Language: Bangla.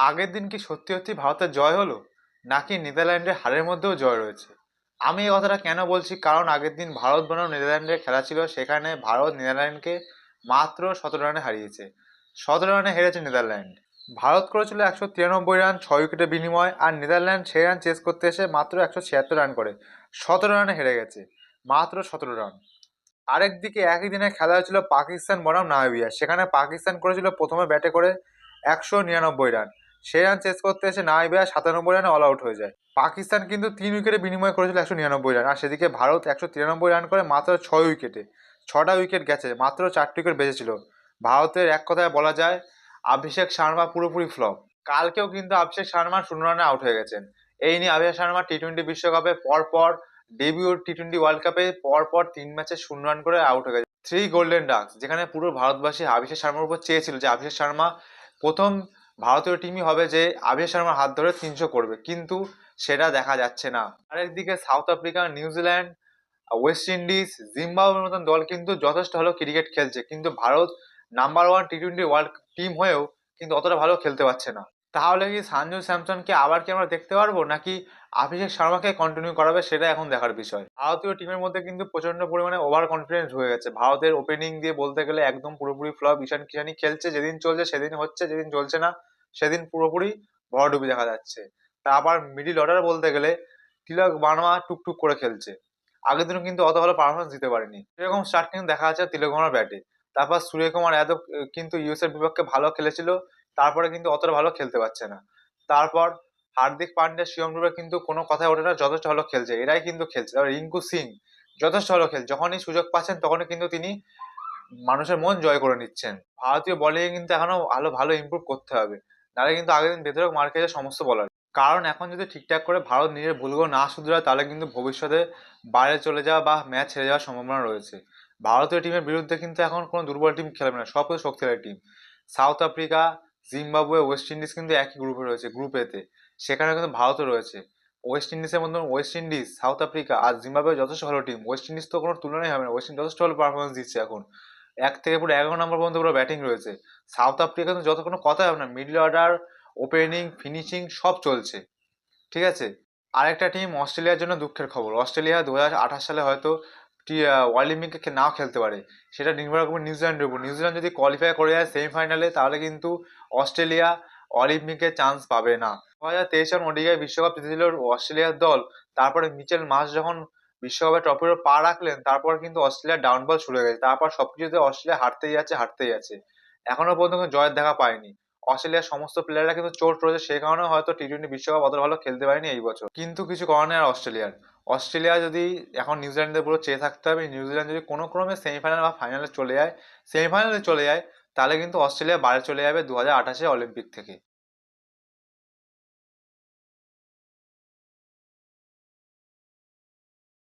আগের দিন কি সত্যি সত্যি ভারতের জয় হলো, নাকি নেদারল্যান্ডের হারের মধ্যেও জয় রয়েছে? আমি এই কথাটা কেন বলছি, কারণ আগের দিন ভারত বনাম নেদারল্যান্ডের খেলা ছিল, সেখানে ভারত নেদারল্যান্ডকে মাত্র 17 রানে হারিয়েছে। 17 রানে হেরেছে নেদারল্যান্ড। ভারত করেছিল 193 রান 6 উইকেটের বিনিময়, আর নেদারল্যান্ড সেই রান চেস করতে এসে মাত্র 176 রান করে 17 রানে হেরে গেছে। মাত্র 17 রান। আরেকদিকে একই দিনে খেলা হয়েছিল পাকিস্তান বনাম নামিবিয়া, সেখানে পাকিস্তান করেছিল প্রথমে ব্যাটে করে 199 রান। সেই রান চেস করতে এসে নামিবিয়া 97 রানে অল আউট হয়ে যায়। পাকিস্তান কিন্তু 3 উইকেটে বিনিময় করেছিল 199 রান, আর সেদিকে ভারত 193 রান করে মাত্র 6 উইকেটে। 6টা উইকেট গেছে, মাত্র 4টি উইকেট বেঁচেছিল। ভারতের এক কথায় বলা যায় অভিষেক শর্মা পুরোপুরি ফ্লপ। কালকেও কিন্তু অভিষেক শর্মা 0 রানে আউট হয়ে গেছেন। এই নিয়ে অভিষেক শর্মা টি-20 বিশ্বকাপে পরপর ডেবিউ টি-20 ওয়ার্ল্ড কাপে পরপর 3 ম্যাচে 0 রান করে আউট হয়ে গেছে। থ্রি গোল্ডেন ডাক্স, যেখানে পুরো ভারতবাসী অভিষেক শর্মার উপর চেয়েছিল যে অভিষেক শর্মা প্রথম ভারতীয় টিমই হবে যে অভিষেক শর্মার হাত ধরে 300 করবে, কিন্তু সেটা দেখা যাচ্ছে না। আরেকদিকে south Africa, New Zealand, West Indies, জিম্বাবুয়ের মতন দল কিন্তু যথেষ্ট ভালো ক্রিকেট খেলছে, কিন্তু ভারত নাম্বার 1 টি-20 ওয়ার্ল্ড টিম হয়েও কিন্তু অতটা ভালো খেলতে পারছে না। তাহলে কি সঞ্জু স্যামসনকে আবার কি আমরা দেখতে পারবো, নাকি অভিষেক শর্মাকে কন্টিনিউ করাবে, সেটা এখন দেখার বিষয়। ভারতীয় টিমের মধ্যে কিন্তু প্রচন্ড পরিমাণে ওভার কনফিডেন্স হয়ে গেছে। ভারতের ওপেনিং দিয়ে বলতে গেলে একদম পুরোপুরি ফ্লপ। ঈশান কিষানি খেলছে, যেদিন চলছে সেদিন হচ্ছে, যেদিন চলছে না সেদিন পুরোপুরি ভরাডুবি দেখা যাচ্ছে। তা আবার মিডিল অর্ডার বলতে গেলে তিলক বার্মা টুকটুক করে খেলছে। আগের দিনও কিন্তু অত ভালো পারফরমেন্স দিতে পারেনি। এরকম স্টার্ট কিন্তু দেখা যাচ্ছে তিলক বার্মার ব্যাটে। তারপর সূর্যকুমার যাদব কিন্তু ইউএস এর বিপক্ষে ভালো খেলেছিল, তারপরে কিন্তু অতটা ভালো খেলতে পারছে না। তারপর হার্দিক পান্ডিয়া, শিবম দুবে কিন্তু কোনো কথাই ওঠে না, যথেষ্ট ভালো খেলছে, এরাই কিন্তু খেলছে। আর রিঙ্কু সিং যথেষ্ট ভালো খেলছে, যখনই সুযোগ পাচ্ছেন তখনই কিন্তু তিনি মানুষের মন জয় করে নিচ্ছেন। ভারতীয় বলিং কিন্তু এখনো ভালো ভালো ইমপ্রুভ করতে হবে, নাহলে কিন্তু আগের দিন বেধড়ক মার খেয়েছে সমস্ত বলার। কারণ এখন যদি ঠিকঠাক করে ভারত নিজের ভুলগুলো না শুধরায়, তাহলে কিন্তু ভবিষ্যতে বাইরে চলে যাওয়া বা ম্যাচ হেরে যাওয়ার সম্ভাবনা রয়েছে। ভারতীয় টিমের বিরুদ্ধে কিন্তু এখন কোনো দুর্বল টিম খেলবে না, সব কিছু শক্তিশালী team. South Africa, Zimbabwe, West Indies কিন্তু একই গ্রুপে রয়েছে, গ্রুপ এতে। সেখানে কিন্তু ভারতও রয়েছে। ওয়েস্ট ইন্ডিজের মধ্যে ওয়েস্ট ইন্ডিজ, সাউথ আফ্রিকা আর জিম্বাবুয়ে যথেষ্ট ভালো টিম। ওয়েস্ট ইন্ডিজ তো কোনো তুলনাই হবে না, ওয়েস্ট ইন্ডিজ যথেষ্ট ভালো পারফরমেন্স দিচ্ছে এখন। এক থেকে পুরো 11 নম্বর পর্যন্ত পুরো ব্যাটিং রয়েছে। সাউথ আফ্রিকা কিন্তু যত কোনো কথাই হবে না, মিডল অর্ডার, ওপেনিং, ফিনিশিং সব চলছে। ঠিক আছে। আরেকটা টিম অস্ট্রেলিয়ার জন্য দুঃখের খবর। অস্ট্রেলিয়া 2028 সালে হয়তো অলিম্পিকে নাও খেলতে পারে। সেটা নির্ভর করবে নিউজিল্যান্ডের উপর। নিউজিল্যান্ড যদি কোয়ালিফাই করে যায় সেমিফাইনালে, তাহলে কিন্তু অস্ট্রেলিয়া অলিম্পিকে চান্স পাবে না। 2023 সাল ওডিআই বিশ্বকাপ জিতেছিল অস্ট্রেলিয়ার দল। তারপরে মিচেল মার্শ যখন বিশ্বকাপের ট্রফির পা রাখলেন, তারপর কিন্তু অস্ট্রেলিয়ার ডাউনফল শুরু হয়ে গেছে। তারপর সবকিছুতে অস্ট্রেলিয়া হারতেই যাচ্ছে, হারতেই যাচ্ছে। এখনো পর্যন্ত জয়ের দেখা পায়নি। অস্ট্রেলিয়ার সমস্ত প্লেয়াররা কিন্তু চোট রয়েছে, সেই কারণে হয়তো টি-20 বিশ্বকাপ অত ভালো খেলতে পারেনি এই বছর। কিন্তু কিছু করার নেই আর অস্ট্রেলিয়ার। অস্ট্রেলিয়া যদি এখন নিউজিল্যান্ডের পুরো চেয়ে থাকতে হবে। নিউজিল্যান্ড যদি কোনো ক্রমে সেমিফাইনাল বা ফাইনালে চলে যায়, সেমিফাইনালে চলে যায়, তাহলে কিন্তু অস্ট্রেলিয়া বাইরে চলে যাবে 2028 অলিম্পিক থেকে।